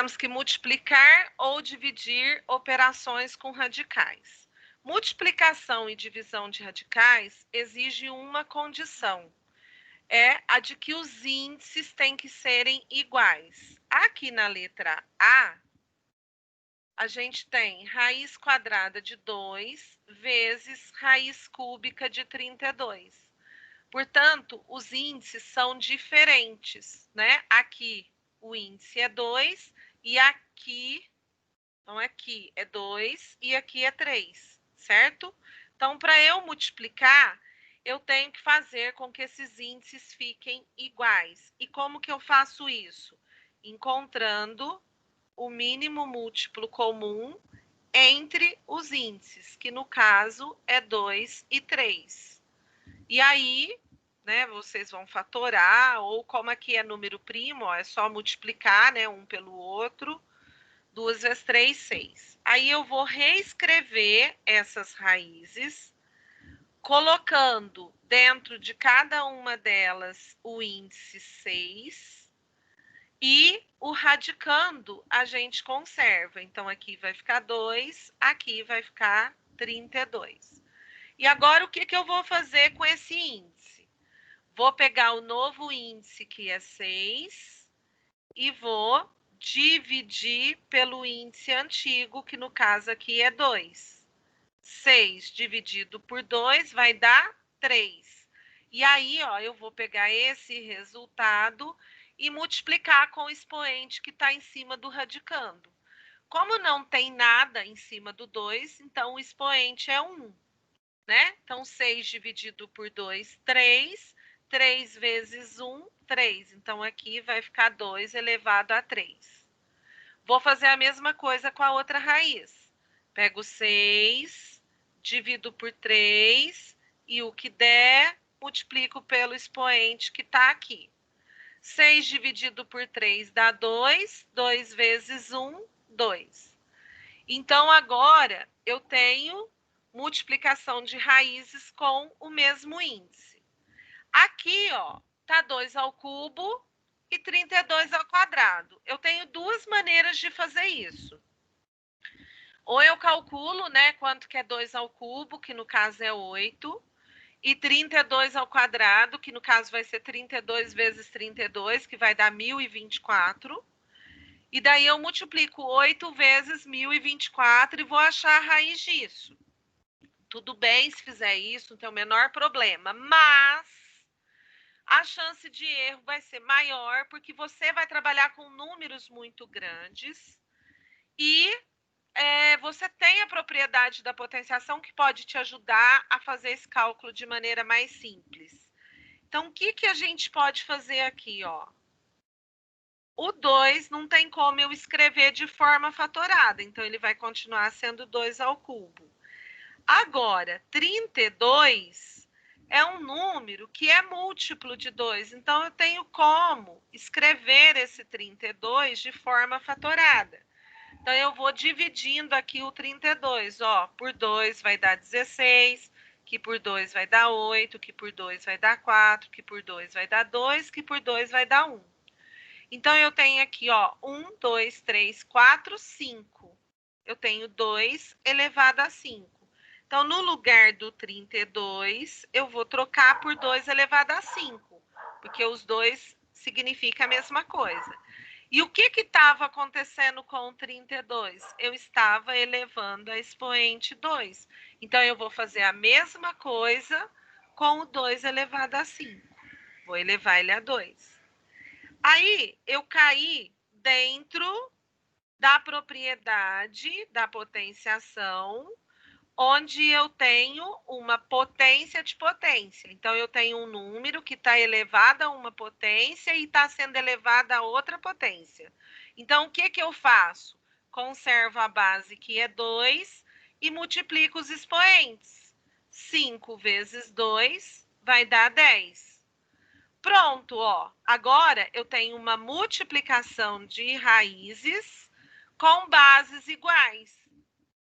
temos que multiplicar ou dividir operações com radicais. Multiplicação e divisão de radicais exige uma condição, é a de que os índices têm que serem iguais. Aqui na letra a gente tem raiz quadrada de 2 vezes raiz cúbica de 32. Portanto, os índices são diferentes, né? Aqui o índice é 2 e aqui, então aqui é 2 e aqui é 3, certo? Então, para eu multiplicar, eu tenho que fazer com que esses índices fiquem iguais. E como que eu faço isso? Encontrando o mínimo múltiplo comum entre os índices, que no caso é 2 e 3. E aí, né, vocês vão fatorar, ou como aqui é número primo, ó, é só multiplicar, né, um pelo outro. 2 vezes 3, 6. Aí eu vou reescrever essas raízes, colocando dentro de cada uma delas o índice 6 e o radicando a gente conserva. Então, aqui vai ficar 2, aqui vai ficar 32. E agora, o que eu vou fazer com esse índice? Vou pegar o novo índice, que é 6, e vou dividir pelo índice antigo, que no caso aqui é 2. 6 dividido por 2 vai dar 3. E aí, ó, eu vou pegar esse resultado e multiplicar com o expoente que está em cima do radicando. Como não tem nada em cima do 2, então o expoente é 1, né? Então, 6 dividido por 2, 3. 3 vezes 1, 3. Então, aqui vai ficar 2 elevado a 3. Vou fazer a mesma coisa com a outra raiz. Pego 6, divido por 3 e o que der, multiplico pelo expoente que está aqui. 6 dividido por 3 dá 2. 2 vezes 1, 2. Então, agora, eu tenho multiplicação de raízes com o mesmo índice. Aqui, ó, tá 2 ao cubo e 32 ao quadrado. Eu tenho duas maneiras de fazer isso. Ou eu calculo, né, quanto que é 2 ao cubo, que no caso é 8, e 32 ao quadrado, que no caso vai ser 32 vezes 32, que vai dar 1024. E daí eu multiplico 8 vezes 1024 e vou achar a raiz disso. Tudo bem se fizer isso, não tem o menor problema, mas a chance de erro vai ser maior porque você vai trabalhar com números muito grandes e você tem a propriedade da potenciação que pode te ajudar a fazer esse cálculo de maneira mais simples. Então, o que a gente pode fazer aqui, ó? O 2 não tem como eu escrever de forma fatorada, então ele vai continuar sendo 2 ao cubo. Agora, 32 é um número que é múltiplo de 2, então eu tenho como escrever esse 32 de forma fatorada. Então, eu vou dividindo aqui o 32, ó, por 2 vai dar 16, que por 2 vai dar 8, que por 2 vai dar 4, que por 2 vai dar 2, que por 2 vai dar 1. Então, eu tenho aqui, ó, 1, 2, 3, 4, 5. Eu tenho 2 elevado a 5. Então, no lugar do 32, eu vou trocar por 2 elevado a 5, porque os dois significam a mesma coisa. E o que estava acontecendo com o 32? Eu estava elevando a expoente 2. Então, eu vou fazer a mesma coisa com o 2 elevado a 5. Vou elevar ele a 2. Aí, eu caí dentro da propriedade da potenciação, onde eu tenho uma potência de potência. Então, eu tenho um número que está elevado a uma potência e está sendo elevado a outra potência. Então, o que eu faço? Conservo a base, que é 2, e multiplico os expoentes. 5 vezes 2 vai dar 10. Pronto, ó. Agora, eu tenho uma multiplicação de raízes com bases iguais.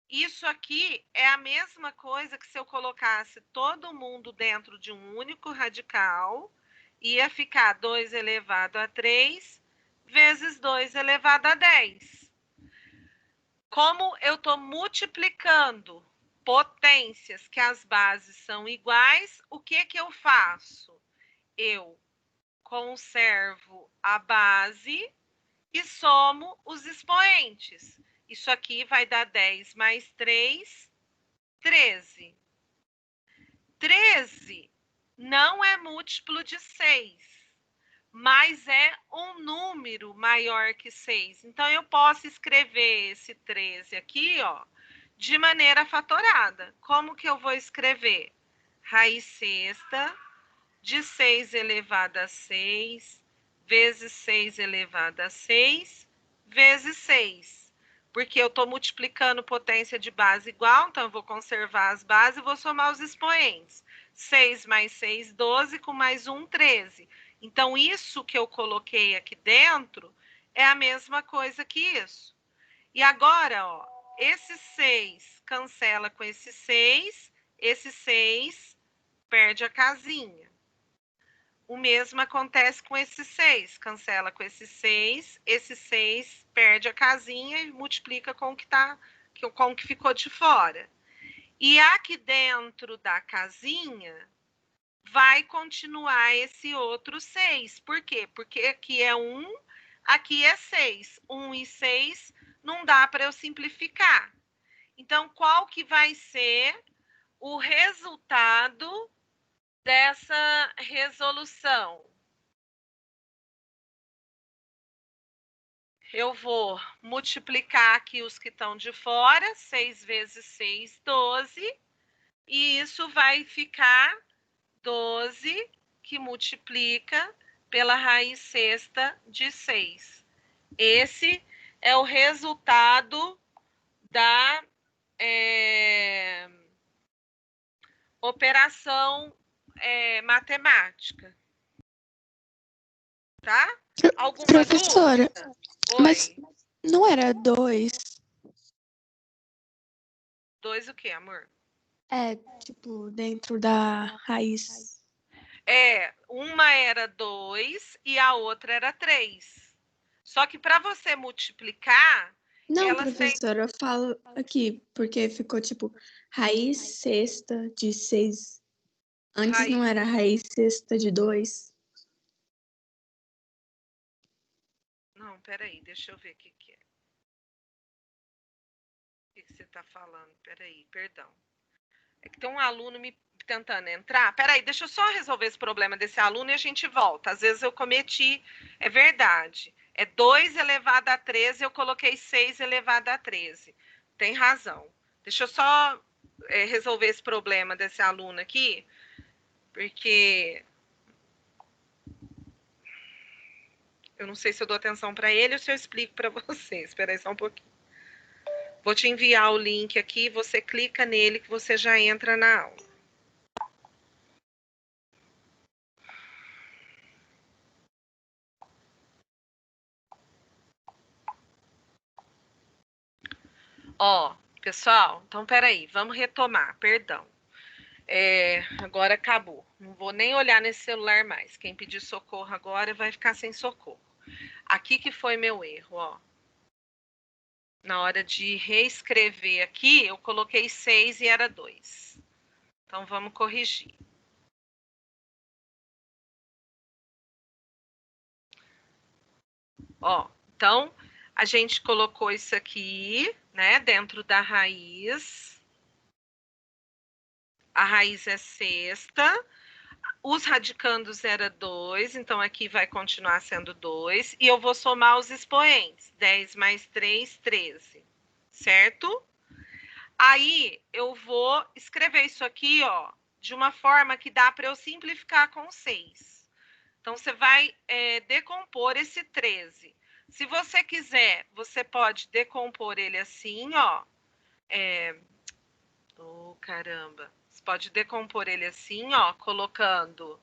Isso aqui é a mesma coisa que se eu colocasse todo mundo dentro de um único radical, ia ficar 2 elevado a 3 vezes 2 elevado a 10. Como eu estou multiplicando potências que as bases são iguais, o que eu faço? Eu conservo a base e somo os expoentes. Isso aqui vai dar 10 mais 3, 13. 13 não é múltiplo de 6, mas é um número maior que 6. Então, eu posso escrever esse 13 aqui, ó, de maneira fatorada. Como que eu vou escrever? Raiz sexta de 6 elevado a 6, vezes 6 elevado a 6, vezes 6. Porque eu estou multiplicando potência de base igual, então eu vou conservar as bases e vou somar os expoentes. 6 mais 6, 12, com mais 1, 13. Então, isso que eu coloquei aqui dentro é a mesma coisa que isso. E agora, ó, esse 6 cancela com esse 6 perde a casinha. O mesmo acontece com esse 6, cancela com esse 6 perde a casinha e multiplica com o que com o que ficou de fora. E aqui dentro da casinha vai continuar esse outro 6. Por quê? Porque aqui é 1, aqui é 6. 1 e 6 não dá para eu simplificar. Então, qual que vai ser o resultado dessa resolução? Eu vou multiplicar aqui os que estão de fora, 6 vezes 6, 12, e isso vai ficar 12, que multiplica pela raiz sexta de 6. Esse é o resultado da operação matemática. Tá? Alguma Professora, dúvida? mas Oi. não era 2? 2 o quê, amor? É, tipo, dentro da raiz. Uma era 2 e a outra era 3. Só que para você multiplicar, Não, elas têm. professora, eu falo aqui, porque ficou tipo raiz sexta de 6. Antes não Raiz. era raiz sexta de 2. Não, peraí, deixa eu ver o que é. O que você está falando? Peraí, perdão. É que tem um aluno me tentando entrar. Peraí, deixa eu só resolver esse problema desse aluno e a gente volta. Às vezes eu cometi. É verdade. É 2 elevado a 13, eu coloquei 6 elevado a 13. Tem razão. Deixa eu só resolver esse problema desse aluno aqui, porque eu não sei se eu dou atenção para ele ou se eu explico para vocês. Espera aí só um pouquinho. Vou te enviar o link aqui, você clica nele que você já entra na aula. Ó, pessoal, então peraí, vamos retomar, perdão. Agora acabou. Não vou nem olhar nesse celular mais. Quem pedir socorro agora vai ficar sem socorro. Aqui que foi meu erro, ó. Na hora de reescrever aqui, eu coloquei 6 e era 2. Então, vamos corrigir. Ó, então, a gente colocou isso aqui, né, dentro da raiz. A raiz é sexta. Os radicandos era 2, então aqui vai continuar sendo 2. E eu vou somar os expoentes. 10 mais 3, 13. Certo? Aí, eu vou escrever isso aqui, ó, de uma forma que dá para eu simplificar com 6. Então, você vai decompor esse 13. Se você quiser, você pode decompor ele assim, ó. Caramba. Você pode decompor ele assim, ó, colocando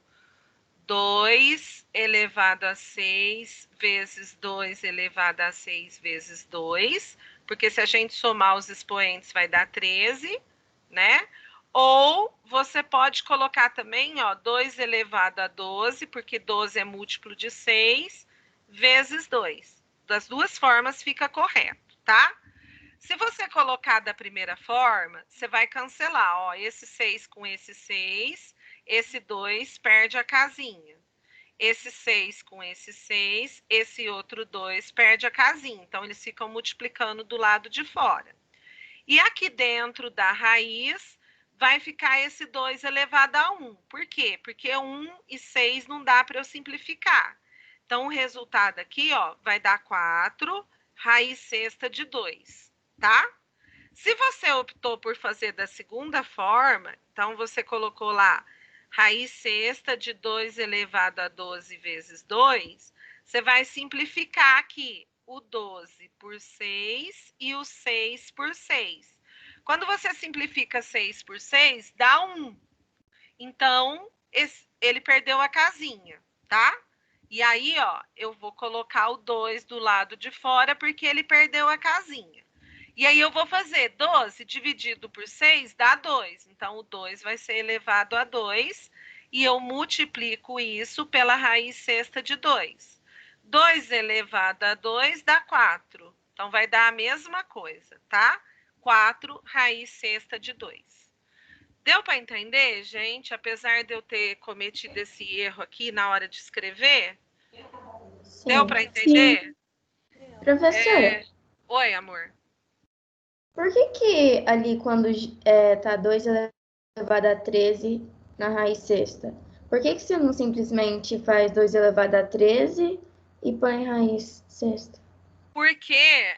2 elevado a 6 vezes 2 elevado a 6 vezes 2, porque se a gente somar os expoentes vai dar 13, né? Ou você pode colocar também, ó, 2 elevado a 12, porque 12 é múltiplo de 6, vezes 2. Das duas formas fica correto, tá? Se você colocar da primeira forma, você vai cancelar, ó, esse 6 com esse 2 perde a casinha. Esse 6 com esse 6, esse outro 2 perde a casinha. Então, eles ficam multiplicando do lado de fora. E aqui dentro da raiz, vai ficar esse 2 elevado a 1. Por quê? Porque 1 e 6 não dá para eu simplificar. Então, o resultado aqui, ó, vai dar 4 raiz sexta de 2, tá? Se você optou por fazer da segunda forma, então você colocou lá raiz sexta de 2 elevado a 12 vezes 2, você vai simplificar aqui o 12 por 6 e o 6 por 6. Quando você simplifica 6 por 6, dá 1. Então, ele perdeu a casinha, tá? E aí, ó, eu vou colocar o 2 do lado de fora porque ele perdeu a casinha. E aí eu vou fazer 12 dividido por 6 dá 2. Então, o 2 vai ser elevado a 2 e eu multiplico isso pela raiz sexta de 2. 2 elevado a 2 dá 4. Então, vai dar a mesma coisa, tá? 4 raiz sexta de 2. Deu para entender, gente? Apesar de eu ter cometido esse erro aqui na hora de escrever? Sim. Deu para entender? Professora, Oi, amor. por que ali quando tá 2 elevado a 13 na raiz sexta, por que você não simplesmente faz 2 elevado a 13 e põe raiz sexta? Porque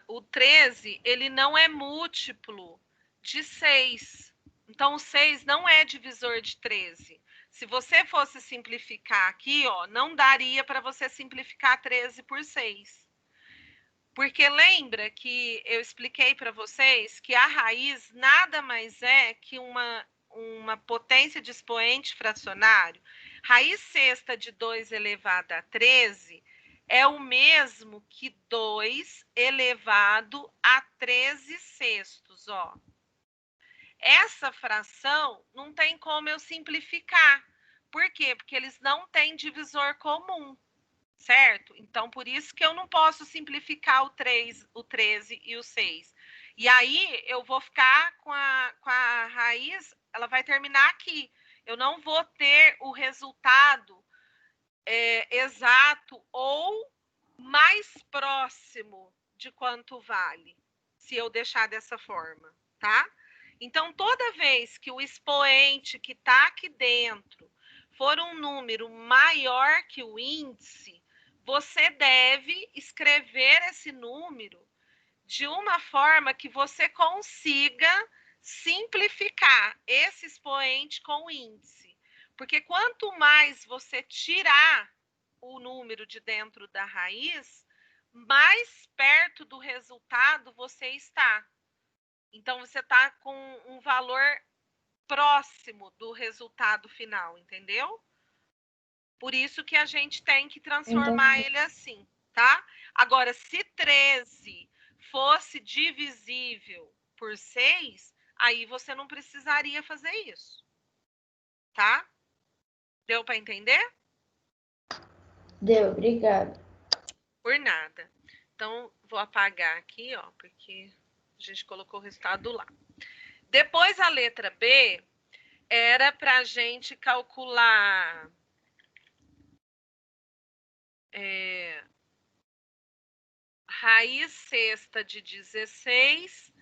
o 13, ele não é múltiplo de 6. Então, o 6 não é divisor de 13. Se você fosse simplificar aqui, ó, não daria para você simplificar 13 por 6. Porque lembra que eu expliquei para vocês que a raiz nada mais é que uma potência de expoente fracionário. Raiz sexta de 2 elevado a 13 é o mesmo que 2 elevado a 13 sextos, ó. Essa fração não tem como eu simplificar. Por quê? Porque eles não têm divisor comum, certo? Então, por isso que eu não posso simplificar o 13 e o 6. E aí, eu vou ficar com a raiz, ela vai terminar aqui. Eu não vou ter o resultado exato ou mais próximo de quanto vale, se eu deixar dessa forma, tá? Então, toda vez que o expoente que está aqui dentro for um número maior que o índice, você deve escrever esse número de uma forma que você consiga simplificar esse expoente com o índice. Porque quanto mais você tirar o número de dentro da raiz, mais perto do resultado você está. Então, você está com um valor próximo do resultado final, entendeu? Por isso que a gente tem que transformar ele assim, tá? Agora, se 13 fosse divisível por 6, aí você não precisaria fazer isso, tá? Deu para entender? Deu, obrigada. Por nada. Então, vou apagar aqui, ó, porque a gente colocou o resultado lá. Depois, a letra B era para a gente calcular raiz sexta de 16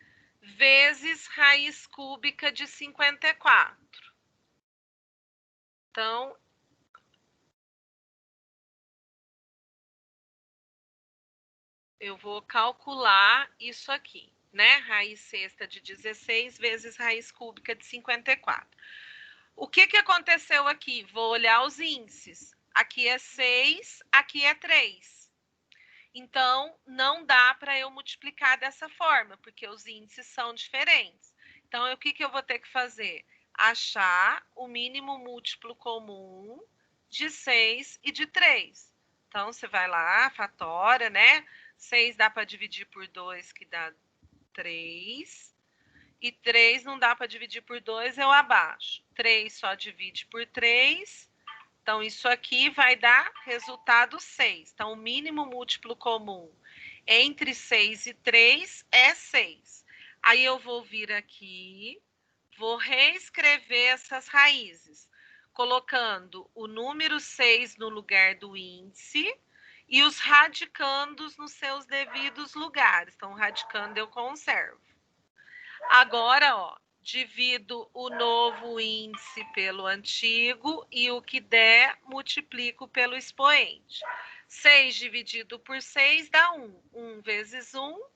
vezes raiz cúbica de 54. Então, eu vou calcular isso aqui, né? Raiz sexta de 16 vezes raiz cúbica de 54. O que aconteceu aqui? Vou olhar os índices. Aqui é 6, aqui é 3. Então, não dá para eu multiplicar dessa forma, porque os índices são diferentes. Então, o que eu vou ter que fazer? Achar o mínimo múltiplo comum de 6 e de 3. Então, você vai lá, fatora, né? 6 dá para dividir por 2, que dá 3. E 3 não dá para dividir por 2, eu abaixo. 3 só divide por 3, Então, isso aqui vai dar resultado 6. Então, o mínimo múltiplo comum entre 6 e 3 é 6. Aí, eu vou vir aqui, vou reescrever essas raízes, colocando o número 6 no lugar do índice e os radicandos nos seus devidos lugares. Então, o radicando eu conservo. Agora, ó, divido o novo índice pelo antigo e o que der, multiplico pelo expoente. 6 dividido por 6 dá 1. 1 vezes 1,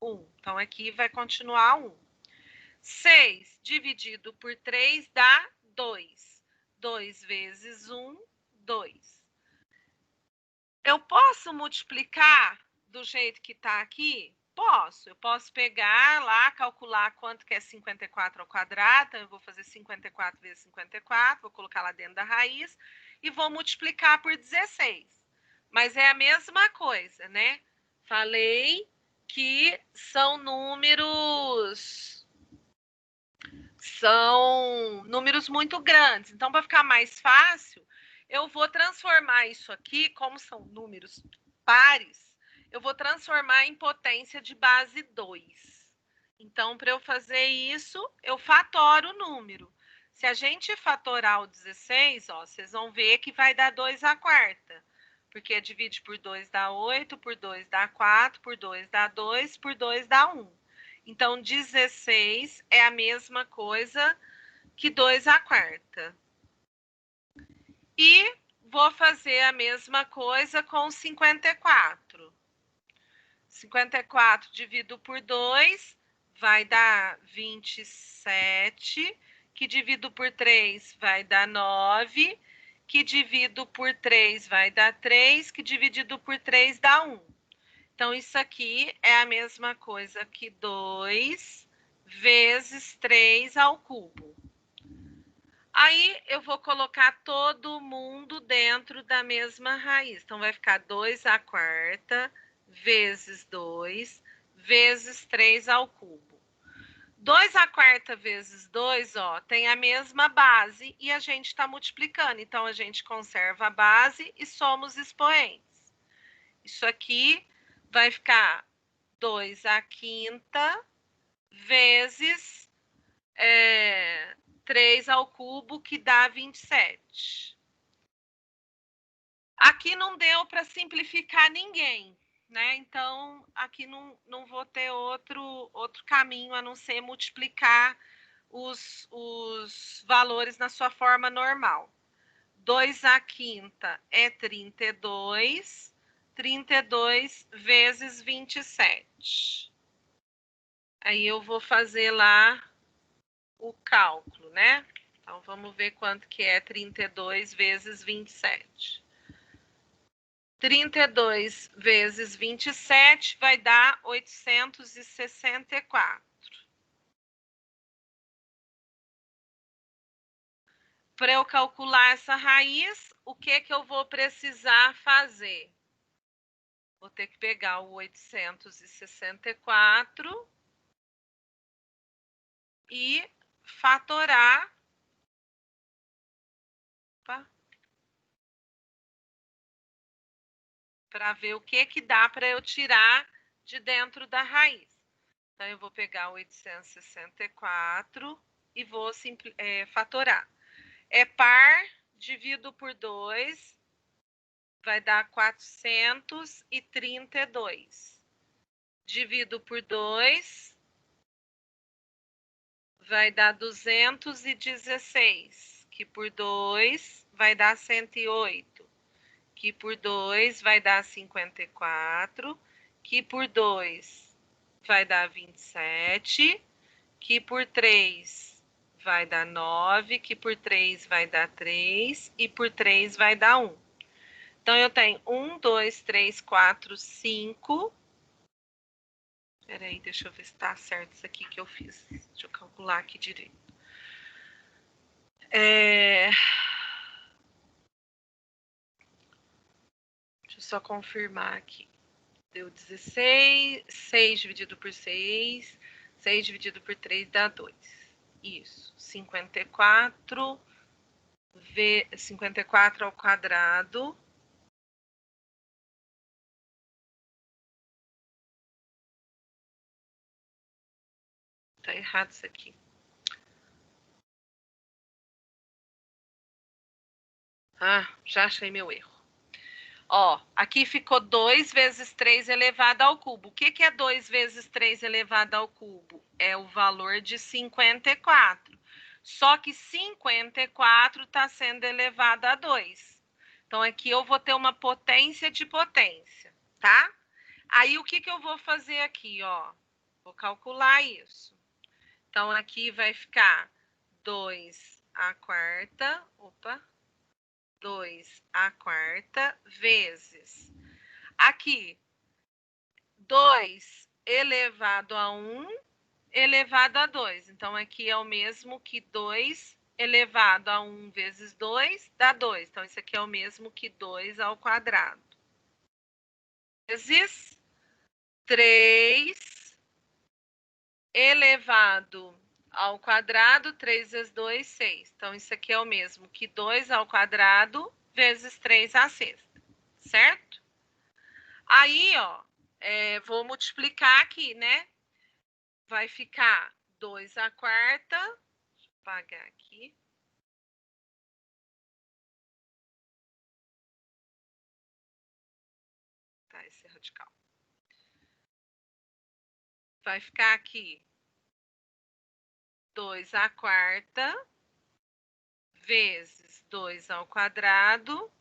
1. Então, aqui vai continuar 1. 6 dividido por 3 dá 2. 2 vezes 1, 2. Eu posso multiplicar do jeito que está aqui? Posso. Eu posso pegar lá, calcular quanto que é 54 ao quadrado. Então, eu vou fazer 54 vezes 54, vou colocar lá dentro da raiz e vou multiplicar por 16. Mas é a mesma coisa, né? Falei que são números muito grandes. Então, para ficar mais fácil, eu vou transformar isso aqui, como são números pares, eu vou transformar em potência de base 2. Então, para eu fazer isso, eu fatoro o número. Se a gente fatorar o 16, ó, vocês vão ver que vai dar 2 à quarta. Porque divide por 2 dá 8, por 2 dá 4, por 2 dá 2, por 2 dá 1. Então, 16 é a mesma coisa que 2 à quarta. E vou fazer a mesma coisa com 54. 54 dividido por 2 vai dar 27, que dividido por 3 vai dar 9, que dividido por 3 vai dar 3, que dividido por 3 dá 1. Então, isso aqui é a mesma coisa que 2 vezes 3 ao cubo. Aí, eu vou colocar todo mundo dentro da mesma raiz. Então, vai ficar 2 à quarta vezes 2 vezes 3 ao cubo. 2 à quarta vezes 2, ó, tem a mesma base e a gente está multiplicando. Então, a gente conserva a base e somos expoentes. Isso aqui vai ficar 2 à quinta vezes 3 ao cubo, que dá 27. Aqui não deu para simplificar ninguém, né? Então, aqui não vou ter outro caminho a não ser multiplicar os valores na sua forma normal. 2 à quinta é 32. 32 vezes 27. Aí eu vou fazer lá o cálculo, né? Então, vamos ver quanto que é 32 vezes 27. 32 vezes 27 vai dar 864. Para eu calcular essa raiz, o que eu vou precisar fazer? Vou ter que pegar o 864 e fatorar. Para ver o que dá para eu tirar de dentro da raiz. Então, eu vou pegar 864 e vou fatorar. É par, divido por 2, vai dar 432. Divido por 2, vai dar 216, que por 2 vai dar 108. Que por 2 vai dar 54, que por 2 vai dar 27, que por 3 vai dar 9, que por 3 vai dar 3 e por 3 vai dar 1. Então, eu tenho 1, 2, 3, 4, 5. Espera aí, deixa eu ver se está certo isso aqui que eu fiz. Deixa eu calcular aqui direito. Deixa eu só confirmar aqui. Deu 16, 6 dividido por 6, 6 dividido por 3 dá 2. Isso, 54 54 ao quadrado tá errado isso aqui. Ah, já achei meu erro. Ó, aqui ficou 2 vezes 3 elevado ao cubo. O que que é 2 vezes 3 elevado ao cubo? É o valor de 54. Só que 54 está sendo elevado a 2. Então, aqui eu vou ter uma potência de potência, tá? Aí, o que que eu vou fazer aqui, ó? Vou calcular isso. Então, aqui vai ficar 2 à quarta, 2 à quarta vezes. Aqui, 2 elevado a 1 elevado a 2. Então, aqui é o mesmo que 2 elevado a 1 vezes 2 dá 2. Então, isso aqui é o mesmo que 2 ao quadrado. Vezes 3 elevado ao quadrado, 3 vezes 2, 6. Então, isso aqui é o mesmo que 2 ao quadrado vezes 3 à sexta, certo? Aí, ó, vou multiplicar aqui, né? Vai ficar 2 à quarta. Deixa eu apagar aqui. Tá, esse é radical. Vai ficar aqui 2 à quarta vezes 2 ao quadrado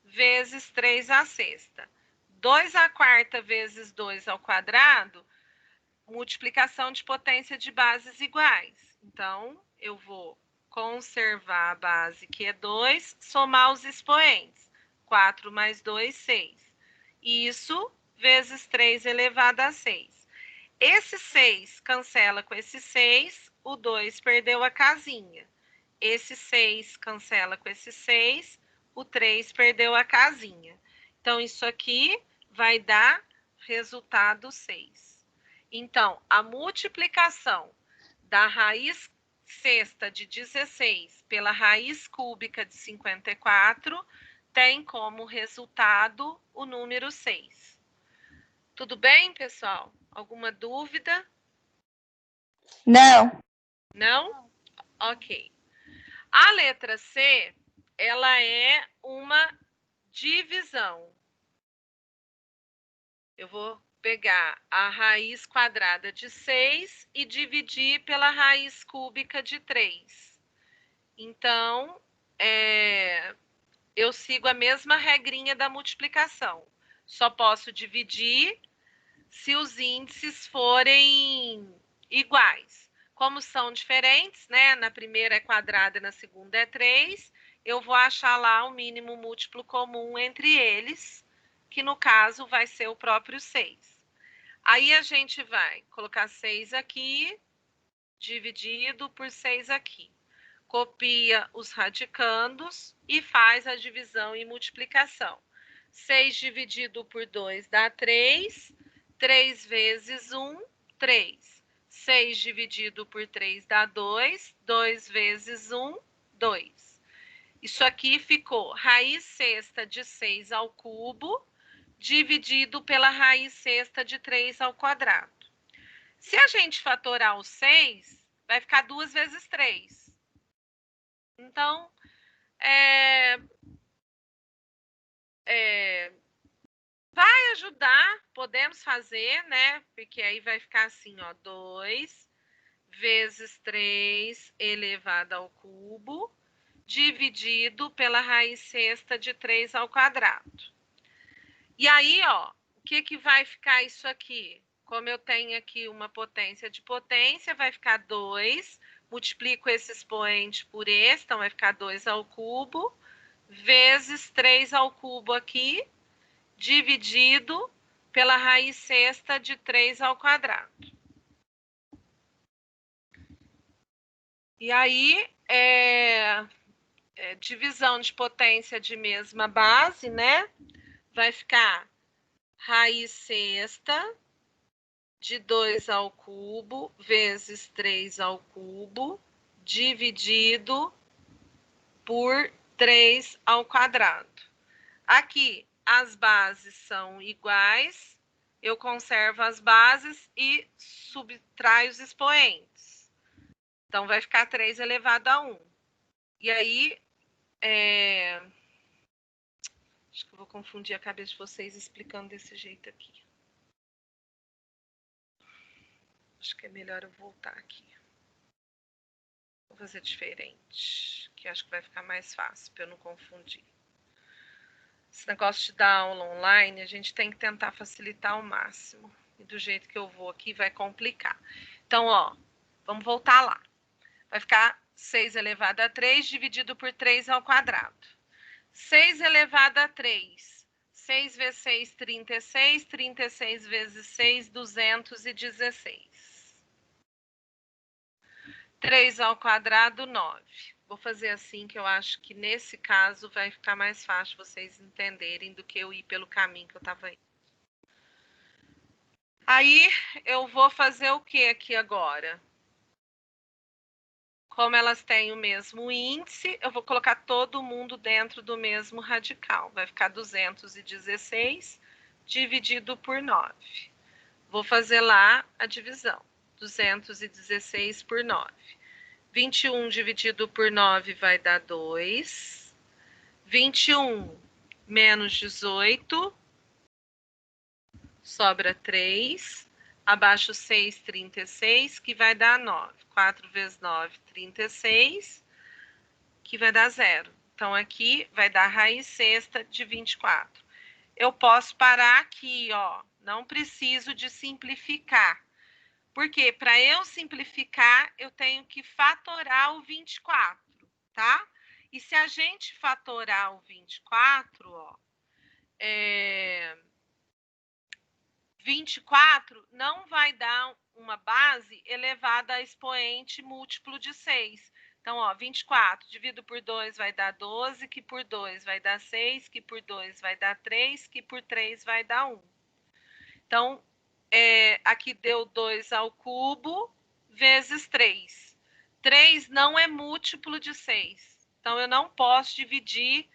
vezes 3 à sexta. 2 à quarta vezes 2 ao quadrado, multiplicação de potência de bases iguais. Então, eu vou conservar a base, que é 2, somar os expoentes. 4 mais 2, 6. Isso vezes 3 elevado a 6. Esse 6 cancela com esse 6, o 2 perdeu a casinha. Esse 6 cancela com esse 6, o 3 perdeu a casinha. Então, isso aqui vai dar resultado 6. Então, a multiplicação da raiz sexta de 16 pela raiz cúbica de 54 tem como resultado o número 6. Tudo bem, pessoal? Alguma dúvida? Não. Não? Ok. A letra C, ela é uma divisão. Eu vou pegar a raiz quadrada de 6 e dividir pela raiz cúbica de 3. Então, eu sigo a mesma regrinha da multiplicação. Só posso dividir se os índices forem iguais. Como são diferentes, né? Na primeira é quadrada, na segunda é 3, eu vou achar lá o mínimo múltiplo comum entre eles, que no caso vai ser o próprio 6. Aí a gente vai colocar 6 aqui, dividido por 6 aqui. Copia os radicandos e faz a divisão e multiplicação. 6 dividido por 2 dá 3. 3 vezes 1, 3. 6 dividido por 3 dá 2. 2 vezes 1, 2. Isso aqui ficou raiz sexta de 6 ao cubo, dividido pela raiz sexta de 3 ao quadrado. Se a gente fatorar o 6, vai ficar 2 vezes 3. Então, vai ajudar, podemos fazer, né? Porque aí vai ficar assim, ó, 2 vezes 3 elevado ao cubo, dividido pela raiz sexta de 3 ao quadrado. E aí, ó, o que que vai ficar isso aqui? Como eu tenho aqui uma potência de potência, vai ficar 2, multiplico esse expoente por esse, então vai ficar 2 ao cubo, vezes 3 ao cubo aqui, dividido pela raiz sexta de 3 ao quadrado. E aí, divisão de potência de mesma base, né? Vai ficar raiz sexta de 2 ao cubo vezes 3 ao cubo, dividido por 3 ao quadrado. Aqui, as bases são iguais, eu conservo as bases e subtraio os expoentes. Então, vai ficar 3 elevado a 1. E aí, acho que eu vou confundir a cabeça de vocês explicando desse jeito aqui. Acho que é melhor eu voltar aqui. Vou fazer diferente, que acho que vai ficar mais fácil para eu não confundir. Esse negócio de dar aula online, a gente tem que tentar facilitar ao máximo. E do jeito que eu vou aqui, vai complicar. Então, ó, vamos voltar lá. Vai ficar 6 elevado a 3 dividido por 3 ao quadrado. 6 elevado a 3. 6 vezes 6, 36. 36 vezes 6, 216. 3 ao quadrado, 9. Vou fazer assim, que eu acho que nesse caso vai ficar mais fácil vocês entenderem do que eu ir pelo caminho que eu estava indo. Aí, eu vou fazer o que aqui agora? Como elas têm o mesmo índice, eu vou colocar todo mundo dentro do mesmo radical. Vai ficar 216 dividido por 9. Vou fazer lá a divisão. 216 por 9. 21 dividido por 9 vai dar 2. 21 menos 18, sobra 3. Abaixo 6, 36, que vai dar 9. 4 vezes 9, 36, que vai dar 0. Então, aqui vai dar raiz sexta de 24. Eu posso parar aqui, ó. Não preciso de simplificar. Porque para eu simplificar, eu tenho que fatorar o 24, tá? E se a gente fatorar o 24, ó, 24 não vai dar uma base elevada a expoente múltiplo de 6. Então, ó, 24 dividido por 2 vai dar 12, que por 2 vai dar 6, que por 2 vai dar 3, que por 3 vai dar 1. Então, aqui deu 2 ao cubo vezes 3. 3 não é múltiplo de 6. Então, eu não posso dividir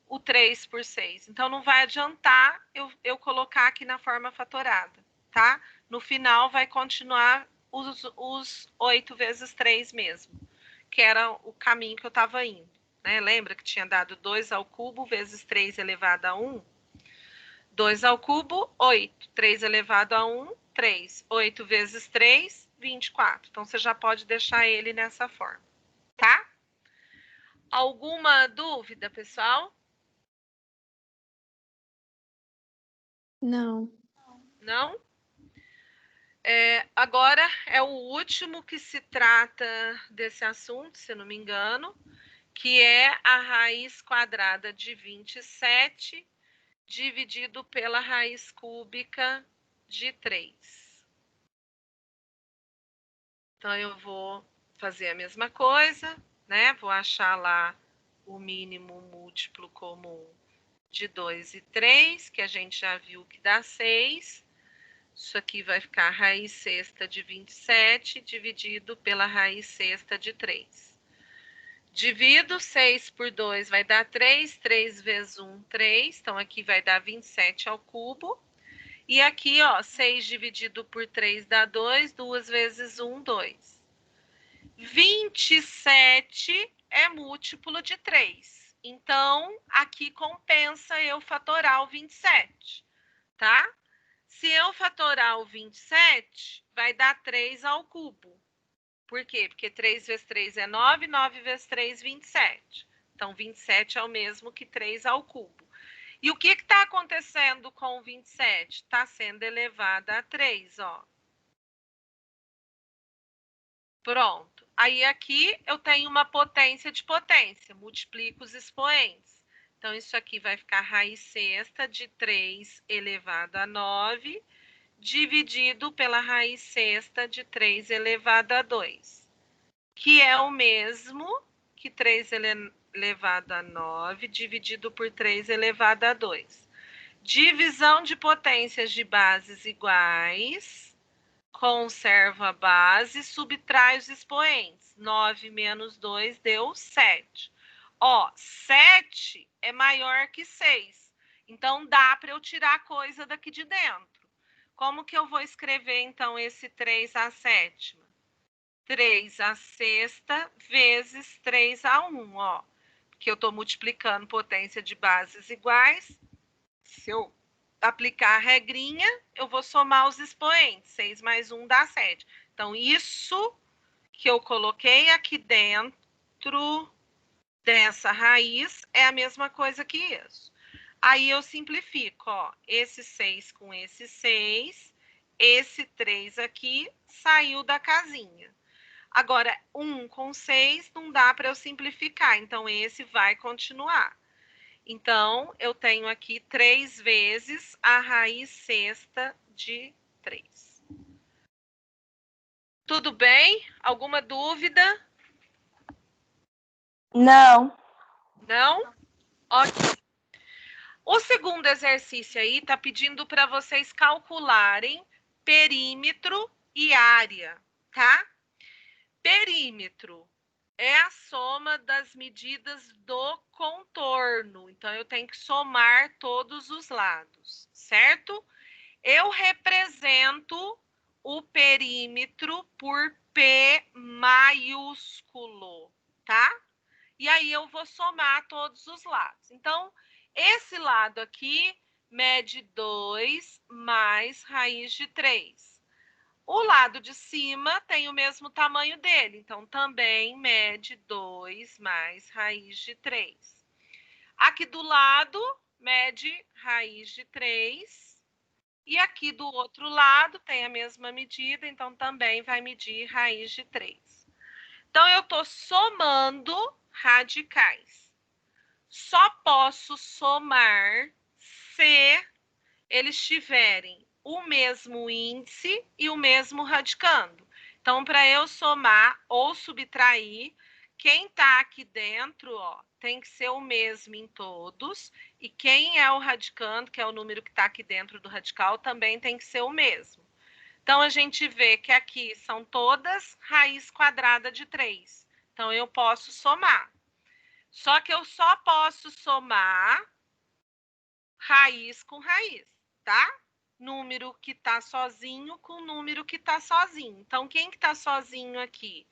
o 3 por 6. Então, não vai adiantar eu colocar aqui na forma fatorada, tá? No final, vai continuar os 8 vezes 3 mesmo, que era o caminho que eu estava indo, né? Lembra que tinha dado 2 ao cubo vezes 3 elevado a 1? 2 ao cubo, 8. 3 elevado a 1, 3. 8 vezes 3, 24. Então, você já pode deixar ele nessa forma, tá? Alguma dúvida, pessoal? Não. Não? Agora é o último que se trata desse assunto, se não me engano, que é a raiz quadrada de 27 dividido pela raiz cúbica de 3. Então, eu vou fazer a mesma coisa, né? Vou achar lá o mínimo múltiplo comum de 2 e 3, que a gente já viu que dá 6. Isso aqui vai ficar raiz sexta de 27 dividido pela raiz sexta de 3. Divido 6 por 2 vai dar 3. 3 vezes 1, 3. Então, aqui vai dar 27 ao cubo. E aqui, ó, 6 dividido por 3 dá 2. 2 vezes 1, 2. 27 é múltiplo de 3. Então, aqui compensa eu fatorar o 27, tá? Se eu fatorar o 27, vai dar 3 ao cubo. Por quê? Porque 3 vezes 3 é 9, 9 vezes 3, 27. Então, 27 é o mesmo que 3 ao cubo. E o que está acontecendo com o 27? Está sendo elevado a 3, ó. Pronto. Aí, aqui, eu tenho uma potência de potência. Multiplico os expoentes. Então, isso aqui vai ficar raiz sexta de 3 elevado a 9, dividido pela raiz sexta de 3 elevado a 2, que é o mesmo que 3 elevado a 9, dividido por 3 elevado a 2. Divisão de potências de bases iguais, conserva a base, subtrai os expoentes. 9 menos 2 deu 7. Ó, 7 é maior que 6. Então, dá para eu tirar coisa daqui de dentro. Como que eu vou escrever, então, esse 3 à sétima? 3 à sexta vezes 3 a 1, ó. Porque eu estou multiplicando potência de bases iguais. Se eu aplicar a regrinha, eu vou somar os expoentes. 6 mais 1 dá 7. Então, isso que eu coloquei aqui dentro dessa raiz é a mesma coisa que isso. Aí eu simplifico, ó, esse 6 com esse 6, esse 3 aqui saiu da casinha. Agora, 1 com 6 não dá para eu simplificar, então esse vai continuar. Então, eu tenho aqui 3 vezes a raiz sexta de 3. Tudo bem? Alguma dúvida? Não. Não? Ok. O segundo exercício aí está pedindo para vocês calcularem perímetro e área, tá? Perímetro é a soma das medidas do contorno. Então, eu tenho que somar todos os lados, certo? Eu represento o perímetro por P maiúsculo, tá? E aí eu vou somar todos os lados. Então, esse lado aqui mede 2 mais raiz de 3. O lado de cima tem o mesmo tamanho dele, então também mede 2 mais raiz de 3. Aqui do lado mede raiz de 3. E aqui do outro lado tem a mesma medida, então também vai medir raiz de 3. Então, eu estou somando radicais. Só posso somar se eles tiverem o mesmo índice e o mesmo radicando. Então, para eu somar ou subtrair, quem está aqui dentro, ó, tem que ser o mesmo em todos. E quem é o radicando, que é o número que está aqui dentro do radical, também tem que ser o mesmo. Então, a gente vê que aqui são todas raiz quadrada de 3. Então, eu posso somar. Só que eu só posso somar raiz com raiz, tá? Número que está sozinho com número que está sozinho. Então, quem que está sozinho aqui?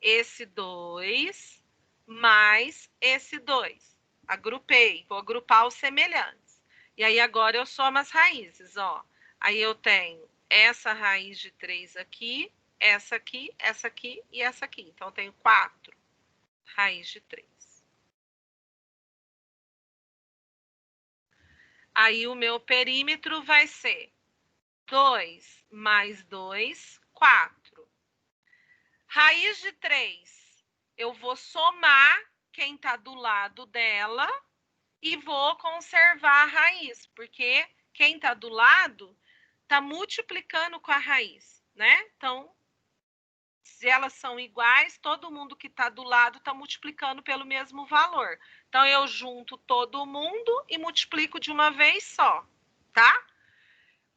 Esse 2 mais esse 2. Agrupei, vou agrupar os semelhantes. E aí, agora eu somo as raízes, ó. Aí eu tenho essa raiz de 3 aqui, essa aqui, essa aqui e essa aqui. Então, eu tenho 4 raiz de 3. Aí o meu perímetro vai ser 2 mais 2, 4. Raiz de 3, eu vou somar quem está do lado dela e vou conservar a raiz, porque quem está do lado está multiplicando com a raiz, né? Então, se elas são iguais, todo mundo que está do lado está multiplicando pelo mesmo valor. Então, eu junto todo mundo e multiplico de uma vez só, tá?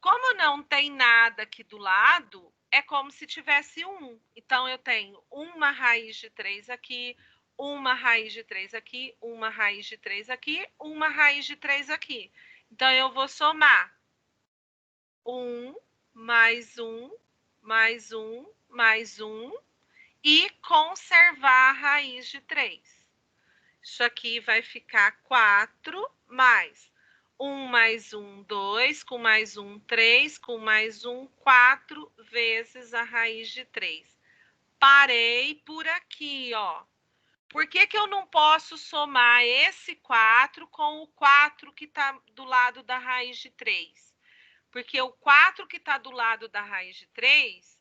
Como não tem nada aqui do lado, é como se tivesse 1. Então, eu tenho uma raiz de 3 aqui, uma raiz de 3 aqui, uma raiz de 3 aqui, uma raiz de 3 aqui. Então, eu vou somar 1, mais 1, mais 1, mais 1 e conservar a raiz de 3. Isso aqui vai ficar 4 mais 1 mais 1, 2, com mais 1, 3, com mais 1, 4 vezes a raiz de 3. Parei por aqui, ó. Por que que eu não posso somar esse 4 com o 4 que está do lado da raiz de 3? Porque o 4 que está do lado da raiz de 3,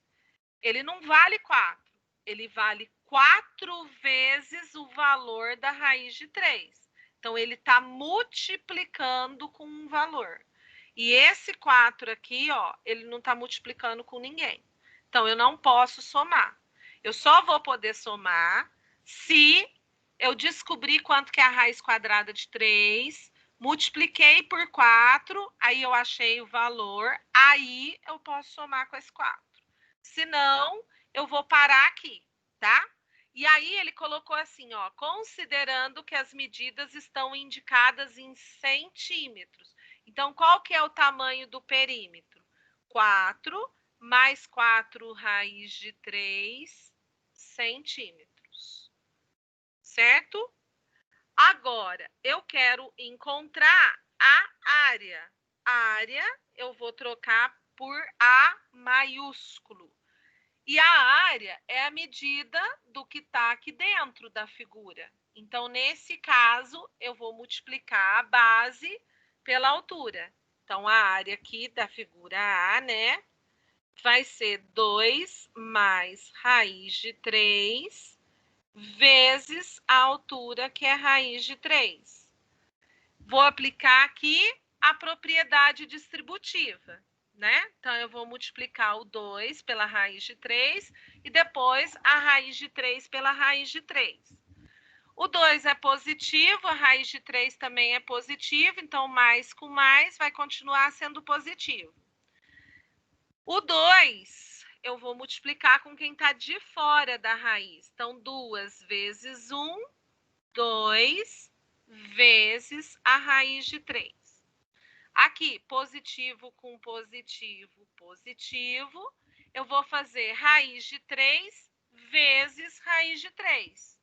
ele não vale 4. Ele vale 4 vezes o valor da raiz de 3. Então, ele está multiplicando com um valor. E esse 4 aqui, ó, ele não está multiplicando com ninguém. Então, eu não posso somar. Eu só vou poder somar se eu descobrir quanto que é a raiz quadrada de 3, multipliquei por 4, aí eu achei o valor, aí eu posso somar com esse 4. Se não, eu vou parar aqui, tá? E aí ele colocou assim, ó, considerando que as medidas estão indicadas em centímetros. Então, qual que é o tamanho do perímetro? 4 mais 4 raiz de 3 centímetros. Certo? Agora, eu quero encontrar a área. A área eu vou trocar por A maiúsculo. E a área é a medida do que está aqui dentro da figura. Então, nesse caso, eu vou multiplicar a base pela altura. Então, a área aqui da figura A, né, vai ser 2 mais raiz de 3 vezes a altura, que é raiz de 3. Vou aplicar aqui a propriedade distributiva, né? Então, eu vou multiplicar o 2 pela raiz de 3 e depois a raiz de 3 pela raiz de 3. O 2 é positivo, a raiz de 3 também é positivo, então mais com mais vai continuar sendo positivo. O 2 eu vou multiplicar com quem está de fora da raiz. Então, 2 vezes 1, 2 vezes a raiz de 3. Aqui, positivo com positivo, positivo. Eu vou fazer raiz de 3 vezes raiz de 3,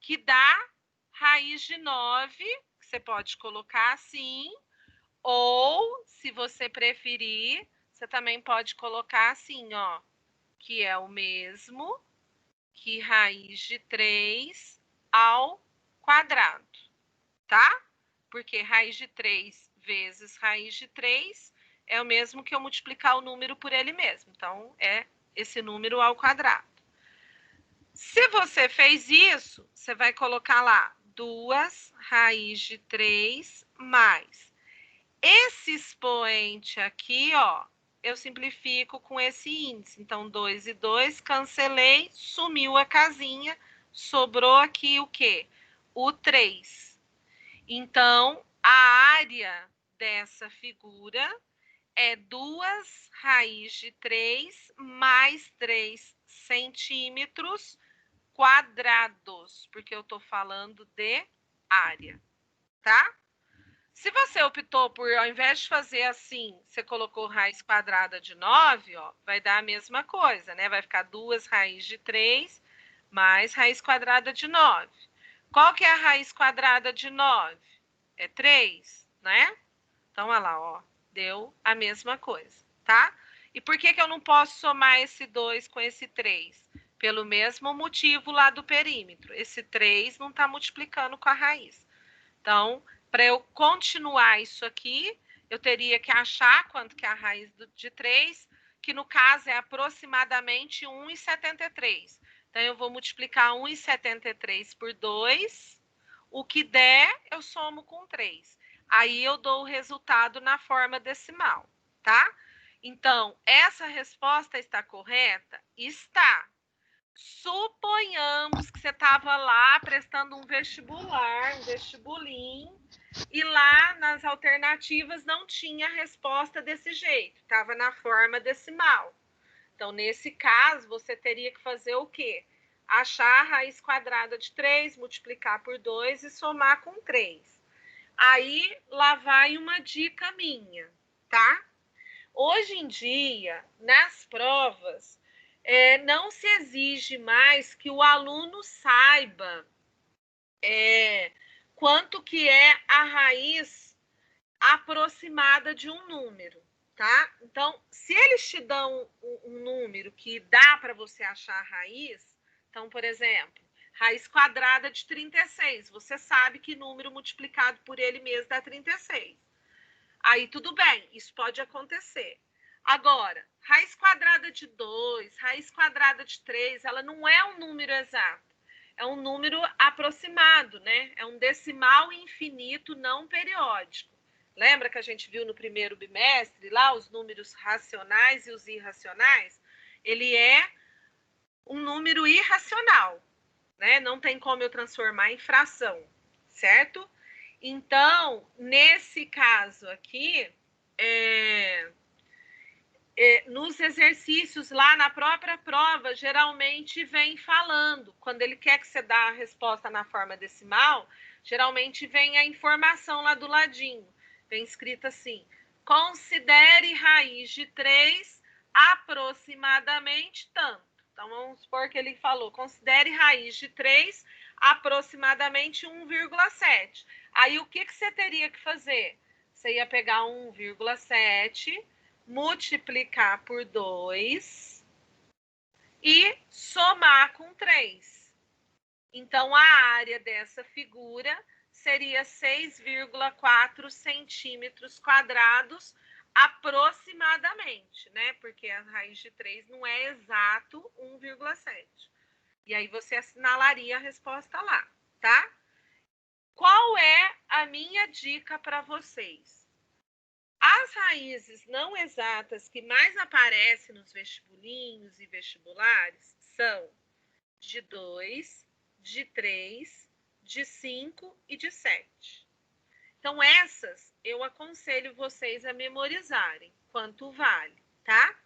que dá raiz de 9, que você pode colocar assim, ou, se você preferir, você também pode colocar assim, ó, que é o mesmo que raiz de 3 ao quadrado, tá? Porque raiz de 3 vezes raiz de 3 é o mesmo que eu multiplicar o número por ele mesmo. Então, é esse número ao quadrado. Se você fez isso, você vai colocar lá 2 raiz de 3 mais. Esse expoente aqui, ó, eu simplifico com esse índice. Então, 2 e 2, cancelei, sumiu a casinha, sobrou aqui o quê? O 3. Então, a área dessa figura é 2 raiz de 3 mais 3 centímetros quadrados, porque eu estou falando de área, tá? Se você optou por, ao invés de fazer assim, você colocou raiz quadrada de 9, ó, vai dar a mesma coisa, né? Vai ficar 2 raiz de 3 mais raiz quadrada de 9. Qual que é a raiz quadrada de 9? É 3, né? Então, olha lá, ó, deu a mesma coisa, tá? E por que eu não posso somar esse 2 com esse 3? Pelo mesmo motivo lá do perímetro. Esse 3 não está multiplicando com a raiz. Então, para eu continuar isso aqui, eu teria que achar quanto que é a raiz de 3, que no caso é aproximadamente 1,73. Então, eu vou multiplicar 1,73 por 2. O que der, eu somo com 3. Aí eu dou o resultado na forma decimal, tá? Então, essa resposta está correta? Está. Suponhamos que você estava lá prestando um vestibular, um vestibulim, e lá nas alternativas não tinha resposta desse jeito, estava na forma decimal. Então, nesse caso, você teria que fazer o quê? Achar a raiz quadrada de 3, multiplicar por 2 e somar com 3. Aí, lá vai uma dica minha, tá? Hoje em dia, nas provas, não se exige mais que o aluno saiba quanto que é a raiz aproximada de um número, tá? Então, se eles te dão um número que dá para você achar a raiz, então, por exemplo, raiz quadrada de 36, você sabe que número multiplicado por ele mesmo dá 36. Aí tudo bem, isso pode acontecer. Agora, raiz quadrada de 2, raiz quadrada de 3, ela não é um número exato. É um número aproximado, né? É um decimal infinito não periódico. Lembra que a gente viu no primeiro bimestre lá os números racionais e os irracionais? Ele é um número irracional, né? Não tem como eu transformar em fração, certo? Então, nesse caso aqui, nos exercícios lá na própria prova, geralmente vem falando. Quando ele quer que você dá a resposta na forma decimal, geralmente vem a informação lá do ladinho. Vem escrito assim: considere raiz de 3 aproximadamente tanto. Então, vamos supor que ele falou: considere raiz de 3 aproximadamente 1,7. Aí, o que você teria que fazer? Você ia pegar 1,7, multiplicar por 2 e somar com 3. Então, a área dessa figura seria 6,4 centímetros quadrados aproximadamente, né? Porque a raiz de 3 não é exato 1,7. E aí você assinalaria a resposta lá, tá? Qual é a minha dica para vocês? As raízes não exatas que mais aparecem nos vestibulinhos e vestibulares são de 2, de 3, de 5 e de 7. Então, essas eu aconselho vocês a memorizarem quanto vale, tá?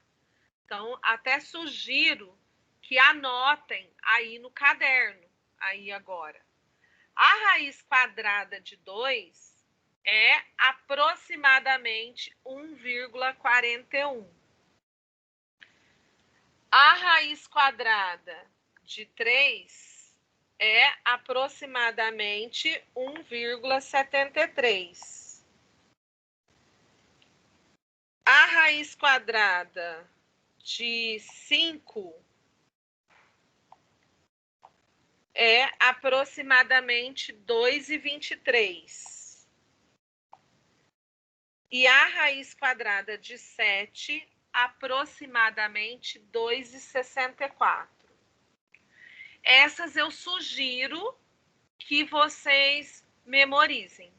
Então, até sugiro que anotem aí no caderno, aí agora. A raiz quadrada de 2 é aproximadamente 1,41. A raiz quadrada de 3 é aproximadamente 1,73. A raiz quadrada de 5 é aproximadamente 2,23. E a raiz quadrada de 7, aproximadamente 2,64. Essas eu sugiro que vocês memorizem,